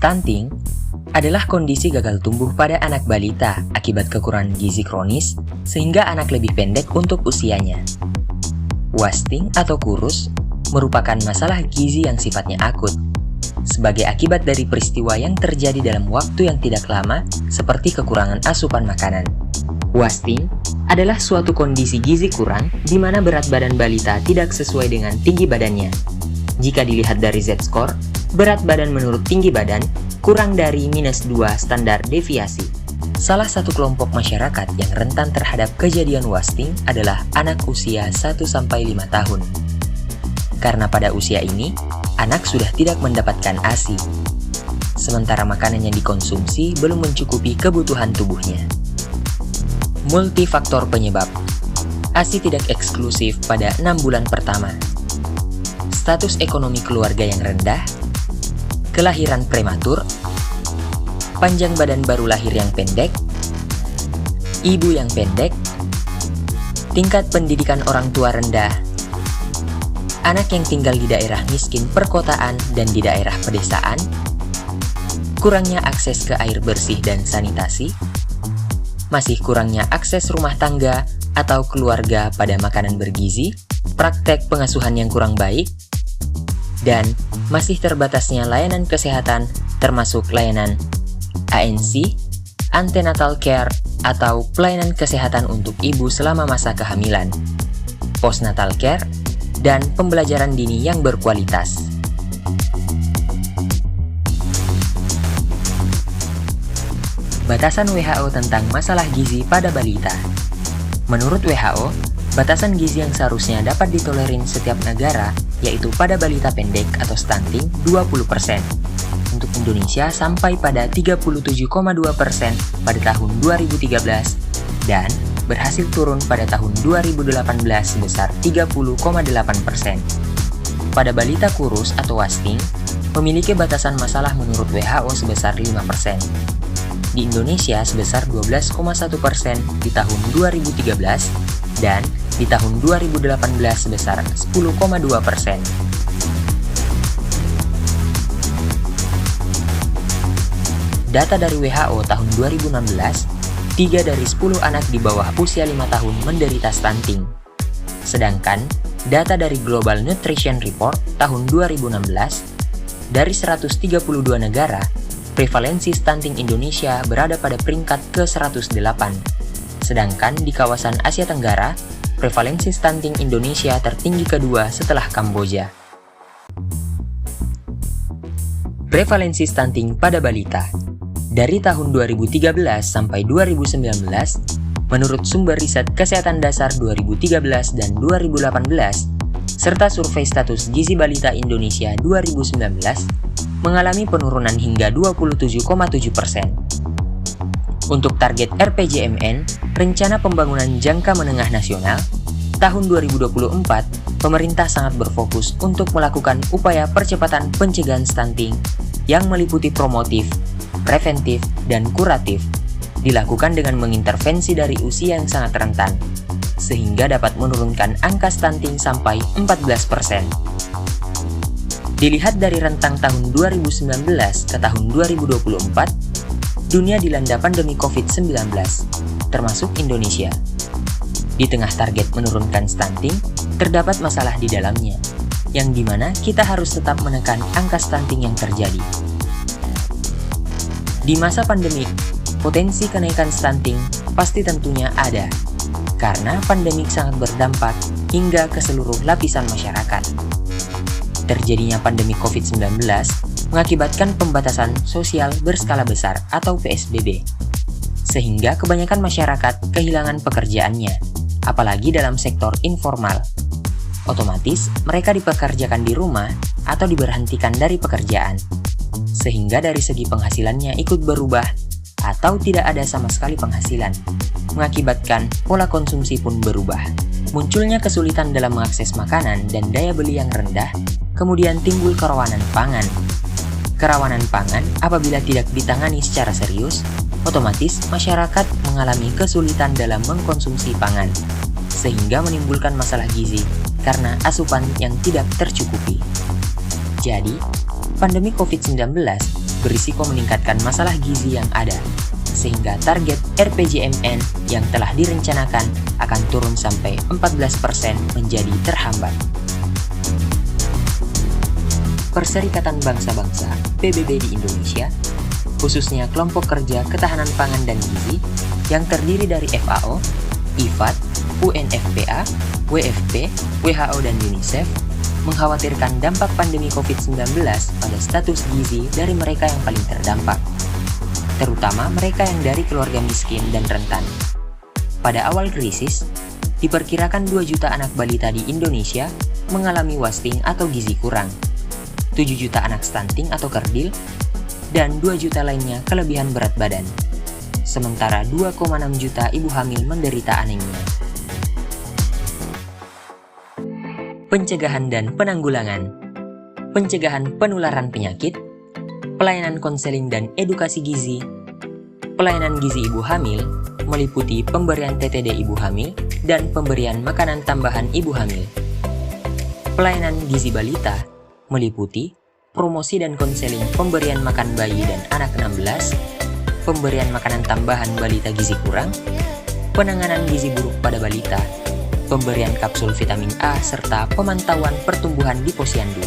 Stunting adalah kondisi gagal tumbuh pada anak balita akibat kekurangan gizi kronis sehingga anak lebih pendek untuk usianya. Wasting atau kurus merupakan masalah gizi yang sifatnya akut, sebagai akibat dari peristiwa yang terjadi dalam waktu yang tidak lama seperti kekurangan asupan makanan. Wasting adalah suatu kondisi gizi kurang di mana berat badan balita tidak sesuai dengan tinggi badannya. Jika dilihat dari Z-score, berat badan menurut tinggi badan kurang dari -2 standar deviasi. Salah satu kelompok masyarakat yang rentan terhadap kejadian wasting adalah anak usia 1-5 tahun. Karena pada usia ini, anak sudah tidak mendapatkan ASI, sementara makanan yang dikonsumsi belum mencukupi kebutuhan tubuhnya. Multifaktor penyebab. ASI tidak eksklusif pada 6 bulan pertama. Status ekonomi keluarga yang rendah, kelahiran prematur, panjang badan baru lahir yang pendek, ibu yang pendek, tingkat pendidikan orang tua rendah, anak yang tinggal di daerah miskin perkotaan dan di daerah pedesaan, kurangnya akses ke air bersih dan sanitasi, masih kurangnya akses rumah tangga atau keluarga pada makanan bergizi, praktek pengasuhan yang kurang baik, dan masih terbatasnya layanan kesehatan termasuk layanan ANC, antenatal care atau pelayanan kesehatan untuk ibu selama masa kehamilan, postnatal care, dan pembelajaran dini yang berkualitas. Batasan WHO tentang masalah gizi pada balita. Menurut WHO, batasan gizi yang seharusnya dapat ditolerin setiap negara yaitu pada balita pendek atau stunting 20%. Untuk Indonesia sampai pada 37,2% pada tahun 2013 dan berhasil turun pada tahun 2018 sebesar 30,8%. Pada balita kurus atau wasting, memiliki batasan masalah menurut WHO sebesar 5%. Di Indonesia sebesar 12,1% di tahun 2013 dan di tahun 2018 sebesar 10,2%. Data dari WHO tahun 2016, 3 dari 10 anak di bawah usia 5 tahun menderita stunting. Sedangkan, data dari Global Nutrition Report tahun 2016, dari 132 negara, prevalensi stunting Indonesia berada pada peringkat ke-108. Sedangkan di kawasan Asia Tenggara, prevalensi stunting Indonesia tertinggi kedua setelah Kamboja. Prevalensi stunting pada balita. Dari tahun 2013 sampai 2019, menurut sumber riset Kesehatan Dasar 2013 dan 2018, serta survei status gizi balita Indonesia 2019, mengalami penurunan hingga 27,7%. Untuk target RPJMN, Rencana Pembangunan Jangka Menengah Nasional, tahun 2024, pemerintah sangat berfokus untuk melakukan upaya percepatan pencegahan stunting yang meliputi promotif, preventif, dan kuratif, dilakukan dengan mengintervensi dari usia yang sangat rentan, sehingga dapat menurunkan angka stunting sampai 14%. Dilihat dari rentang tahun 2019 ke tahun 2024, dunia dilanda pandemi COVID-19, termasuk Indonesia. Di tengah target menurunkan stunting, terdapat masalah di dalamnya, yang dimana kita harus tetap menekan angka stunting yang terjadi. Di masa pandemik, potensi kenaikan stunting pasti tentunya ada, karena pandemik sangat berdampak hingga ke seluruh lapisan masyarakat. Terjadinya pandemi COVID-19 mengakibatkan pembatasan sosial berskala besar atau PSBB, sehingga kebanyakan masyarakat kehilangan pekerjaannya, apalagi dalam sektor informal. Otomatis, mereka dipekerjakan di rumah atau diberhentikan dari pekerjaan, sehingga dari segi penghasilannya ikut berubah atau tidak ada sama sekali penghasilan, mengakibatkan pola konsumsi pun berubah. Munculnya kesulitan dalam mengakses makanan dan daya beli yang rendah, kemudian timbul kerawanan pangan. Kerawanan pangan apabila tidak ditangani secara serius, otomatis masyarakat mengalami kesulitan dalam mengkonsumsi pangan, sehingga menimbulkan masalah gizi karena asupan yang tidak tercukupi. Jadi, pandemi COVID-19 berisiko meningkatkan masalah gizi yang ada, sehingga target RPJMN yang telah direncanakan akan turun sampai 14% menjadi terhambat. Perserikatan Bangsa-Bangsa (PBB) di Indonesia, khususnya Kelompok Kerja Ketahanan Pangan dan Gizi yang terdiri dari FAO, IFAD, UNFPA, WFP, WHO, dan UNICEF, mengkhawatirkan dampak pandemi COVID-19 pada status gizi dari mereka yang paling terdampak, terutama mereka yang dari keluarga miskin dan rentan. Pada awal krisis, diperkirakan 2 juta anak balita di Indonesia mengalami wasting atau gizi kurang, 7 juta anak stunting atau kerdil, dan 2 juta lainnya kelebihan berat badan. Sementara 2,6 juta ibu hamil menderita anemia. Pencegahan dan penanggulangan. Pencegahan penularan penyakit, pelayanan konseling dan edukasi gizi, pelayanan gizi ibu hamil, meliputi pemberian TTD ibu hamil dan pemberian makanan tambahan ibu hamil. Pelayanan gizi balita, meliputi promosi dan konseling pemberian makan bayi dan anak 16, pemberian makanan tambahan balita gizi kurang, penanganan gizi buruk pada balita, pemberian kapsul vitamin A, serta pemantauan pertumbuhan di posyandu.